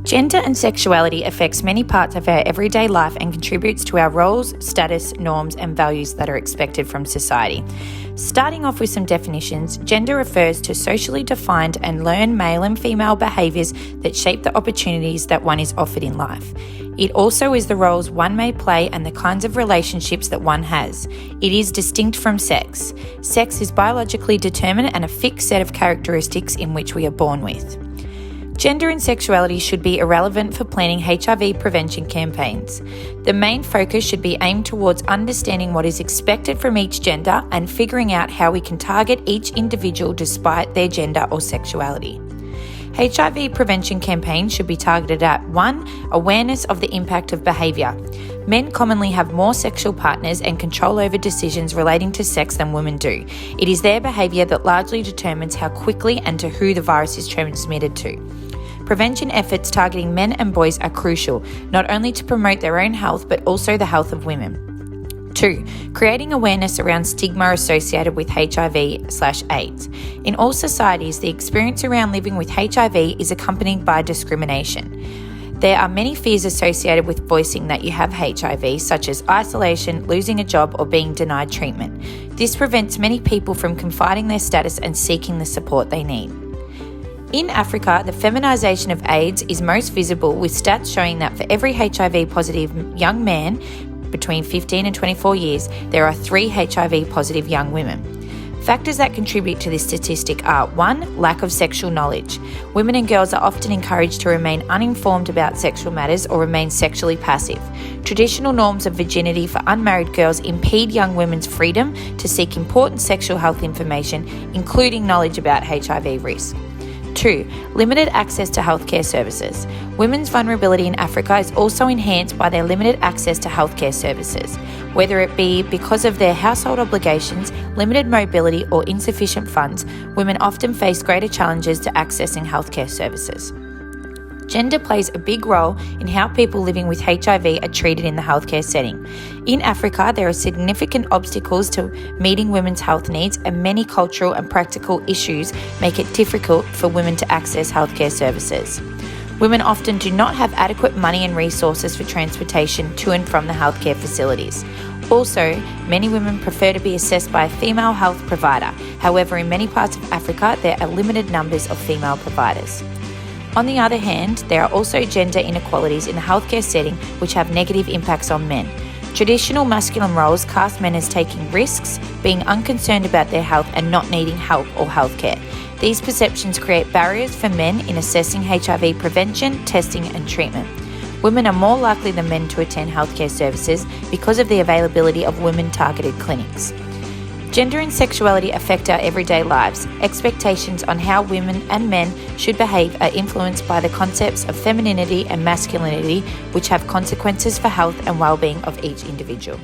Gender and sexuality affects many parts of our everyday life and contributes to our roles, status, norms, and values that are expected from society. Starting off with some definitions, gender refers to socially defined and learned male and female behaviours that shape the opportunities that one is offered in life. It also is the roles one may play and the kinds of relationships that one has. It is distinct from sex. Sex is biologically determined and a fixed set of characteristics in which we are born with. Gender and sexuality should be irrelevant for planning HIV prevention campaigns. The main focus should be aimed towards understanding what is expected from each gender and figuring out how we can target each individual despite their gender or sexuality. HIV prevention campaigns should be targeted at 1. Awareness of the impact of behaviour. Men commonly have more sexual partners and control over decisions relating to sex than women do. It is their behaviour that largely determines how quickly and to who the virus is transmitted to. Prevention efforts targeting men and boys are crucial, not only to promote their own health but also the health of women. 2. Creating awareness around stigma associated with HIV/AIDS. In all societies, the experience around living with HIV is accompanied by discrimination. There are many fears associated with voicing that you have HIV, such as isolation, losing a job, or being denied treatment. This prevents many people from confiding their status and seeking the support they need. In Africa, the feminisation of AIDS is most visible, with stats showing that for every HIV-positive young man between 15 and 24 years, there are 3 HIV-positive young women. Factors that contribute to this statistic are 1. Lack of sexual knowledge. Women and girls are often encouraged to remain uninformed about sexual matters or remain sexually passive. Traditional norms of virginity for unmarried girls impede young women's freedom to seek important sexual health information, including knowledge about HIV risk. 2. Limited access to healthcare services. Women's vulnerability in Africa is also enhanced by their limited access to healthcare services. Whether it be because of their household obligations, limited mobility, or insufficient funds, women often face greater challenges to accessing healthcare services. Gender plays a big role in how people living with HIV are treated in the healthcare setting. In Africa, there are significant obstacles to meeting women's health needs, and many cultural and practical issues make it difficult for women to access healthcare services. Women often do not have adequate money and resources for transportation to and from the healthcare facilities. Also, many women prefer to be assessed by a female health provider. However, in many parts of Africa, there are limited numbers of female providers. On the other hand, there are also gender inequalities in the healthcare setting which have negative impacts on men. Traditional masculine roles cast men as taking risks, being unconcerned about their health, and not needing help or healthcare. These perceptions create barriers for men in assessing HIV prevention, testing, and treatment. Women are more likely than men to attend healthcare services because of the availability of women-targeted clinics. Gender and sexuality affect our everyday lives. Expectations on how women and men should behave are influenced by the concepts of femininity and masculinity, which have consequences for health and well-being of each individual.